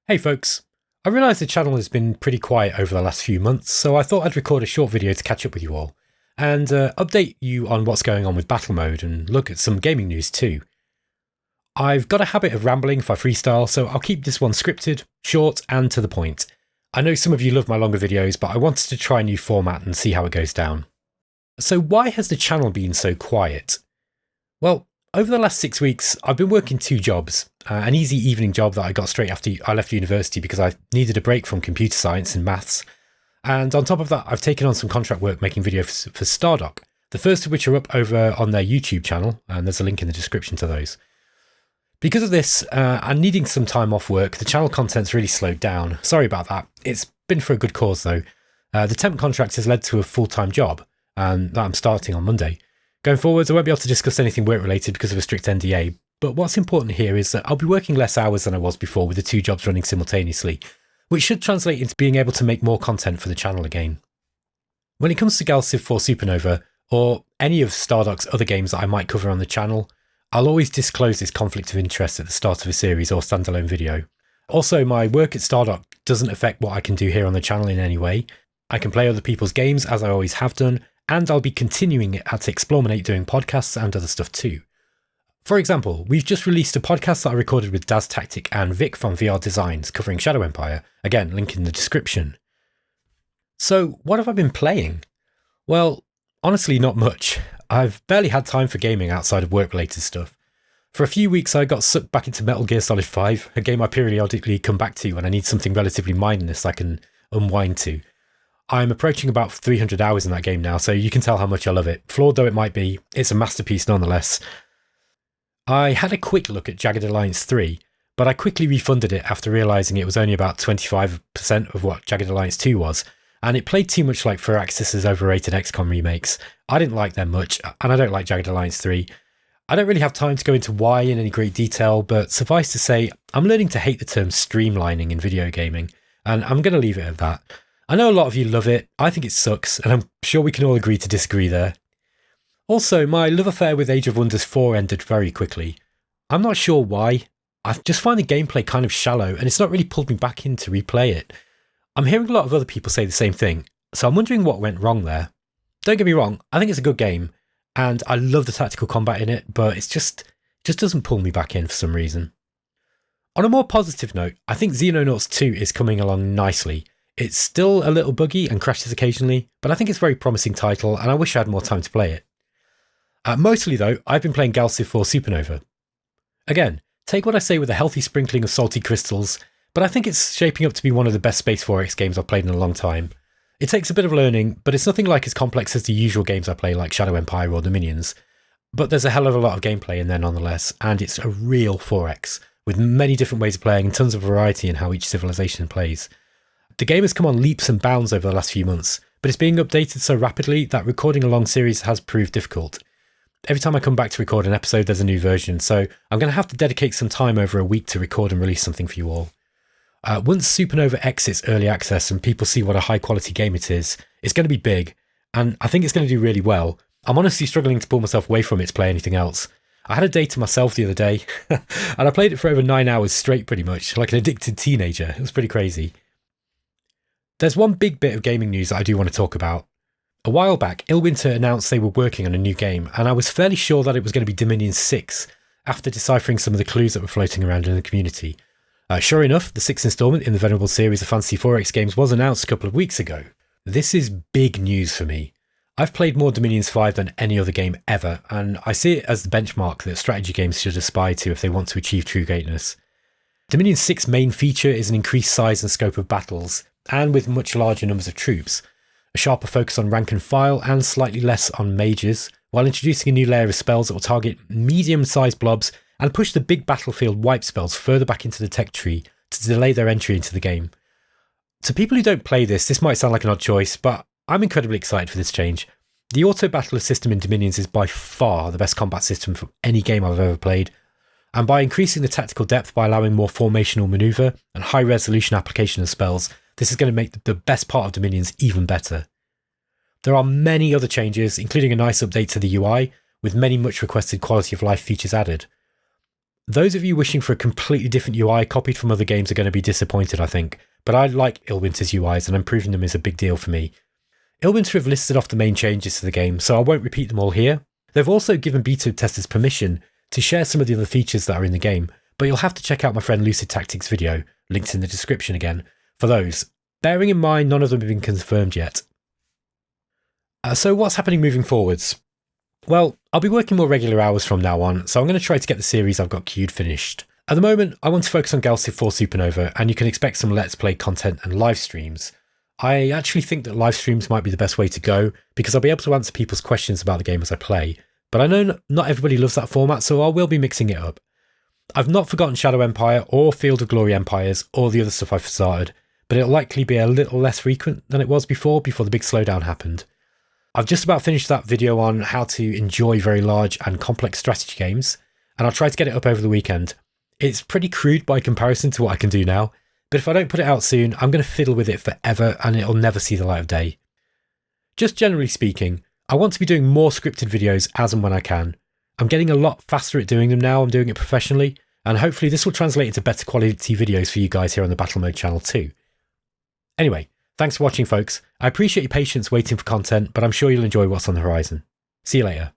Hey folks, I realise the channel has been pretty quiet over the last few months, so I thought I'd record a short video to catch up with you all, and update you on what's going on with Battle Mode and look at some gaming news too. I've got a habit of rambling if I freestyle, so I'll keep this one scripted, short and to the point. I know some of you love my longer videos, but I wanted to try a new format and see how it goes down. So why has the channel been so quiet? Well, over the last 6 weeks, I've been working two jobs. An easy evening job that I got straight after I left university because I needed a break from computer science and maths. And on top of that, I've taken on some contract work making videos for Stardock, the first of which are up over on their YouTube channel, and there's a link in the description to those. Because of this, and needing some time off work, the channel content's really slowed down. Sorry about that. It's been for a good cause though. The temp contract has led to a full-time job, and that I'm starting on Monday. Going forwards, I won't be able to discuss anything work-related because of a strict NDA, but what's important here is that I'll be working less hours than I was before with the two jobs running simultaneously, which should translate into being able to make more content for the channel again. When it comes to Galciv 4 Supernova, or any of Stardock's other games that I might cover on the channel, I'll always disclose this conflict of interest at the start of a series or standalone video. Also, my work at Stardock doesn't affect what I can do here on the channel in any way. I can play other people's games as I always have done, and I'll be continuing at Explominate doing podcasts and other stuff too. For example, we've just released a podcast that I recorded with Daz Tactic and Vic from VR Designs covering Shadow Empire. Again, link in the description. So, what have I been playing? Well, honestly, not much. I've barely had time for gaming outside of work-related stuff. For a few weeks, I got sucked back into Metal Gear Solid 5, a game I periodically come back to when I need something relatively mindless I can unwind to. I'm approaching about 300 hours in that game now, so you can tell how much I love it. Flawed though it might be, it's a masterpiece nonetheless. I had a quick look at Jagged Alliance 3, but I quickly refunded it after realising it was only about 25% of what Jagged Alliance 2 was, and it played too much like Firaxis's overrated XCOM remakes. I didn't like them much, and I don't like Jagged Alliance 3. I don't really have time to go into why in any great detail, but suffice to say, I'm learning to hate the term streamlining in video gaming, and I'm going to leave it at that. I know a lot of you love it, I think it sucks, and I'm sure we can all agree to disagree there. Also, my love affair with Age of Wonders 4 ended very quickly. I'm not sure why. I just find the gameplay kind of shallow, and it's not really pulled me back in to replay it. I'm hearing a lot of other people say the same thing, so I'm wondering what went wrong there. Don't get me wrong, I think it's a good game, and I love the tactical combat in it, but it just doesn't pull me back in for some reason. On a more positive note, I think Xenonauts 2 is coming along nicely. It's still a little buggy and crashes occasionally, but I think it's a very promising title, and I wish I had more time to play it. Mostly though, I've been playing Galciv 4 Supernova. Again, take what I say with a healthy sprinkling of salty crystals, but I think it's shaping up to be one of the best Space 4X games I've played in a long time. It takes a bit of learning, but it's nothing like as complex as the usual games I play like Shadow Empire or Dominions. But there's a hell of a lot of gameplay in there nonetheless, and it's a real 4X, with many different ways of playing and tons of variety in how each civilization plays. The game has come on leaps and bounds over the last few months, but it's being updated so rapidly that recording a long series has proved difficult. Every time I come back to record an episode, there's a new version, so I'm going to have to dedicate some time over a week to record and release something for you all. Once Supernova exits early access and people see what a high quality game it is, it's going to be big, and I think it's going to do really well. I'm honestly struggling to pull myself away from it to play anything else. I had a day to myself the other day, and I played it for over 9 hours straight pretty much, like an addicted teenager. It was pretty crazy. There's one big bit of gaming news that I do want to talk about. A while back, Illwinter announced they were working on a new game, and I was fairly sure that it was going to be Dominion 6, after deciphering some of the clues that were floating around in the community. Sure enough, the 6th instalment in the venerable series of Fantasy 4X games was announced a couple of weeks ago. This is big news for me. I've played more Dominions 5 than any other game ever, and I see it as the benchmark that strategy games should aspire to if they want to achieve true greatness. Dominion 6's main feature is an increased size and scope of battles, and with much larger numbers of troops, a sharper focus on rank and file and slightly less on mages, while introducing a new layer of spells that will target medium-sized blobs and push the big battlefield wipe spells further back into the tech tree to delay their entry into the game. To people who don't play this might sound like an odd choice, but I'm incredibly excited for this change. The auto-battler system in Dominions is by far the best combat system from any game I've ever played, and by increasing the tactical depth by allowing more formational manoeuvre and high-resolution application of spells, this is going to make the best part of Dominions even better. There are many other changes, including a nice update to the UI, with many much requested quality of life features added. Those of you wishing for a completely different UI copied from other games are going to be disappointed, I think, but I like Illwinter's UIs and improving them is a big deal for me. Illwinter have listed off the main changes to the game, so I won't repeat them all here. They've also given beta testers permission to share some of the other features that are in the game, but you'll have to check out my friend Lucid Tactics video, linked in the description again, for those. Bearing in mind none of them have been confirmed yet. So what's happening moving forwards? Well, I'll be working more regular hours from now on, so I'm going to try to get the series I've got queued finished. At the moment, I want to focus on Galactic 4 Supernova, and you can expect some Let's Play content and live streams. I actually think that live streams might be the best way to go, because I'll be able to answer people's questions about the game as I play, but I know not everybody loves that format, so I will be mixing it up. I've not forgotten Shadow Empire or Field of Glory Empires or the other stuff I've started, but it'll likely be a little less frequent than it was before the big slowdown happened. I've just about finished that video on how to enjoy very large and complex strategy games, and I'll try to get it up over the weekend. It's pretty crude by comparison to what I can do now, but if I don't put it out soon, I'm going to fiddle with it forever and it'll never see the light of day. Just generally speaking, I want to be doing more scripted videos as and when I can. I'm getting a lot faster at doing them now, I'm doing it professionally, and hopefully this will translate into better quality videos for you guys here on the Battle Mode channel too. Anyway, thanks for watching folks. I appreciate your patience waiting for content, but I'm sure you'll enjoy what's on the horizon. See you later.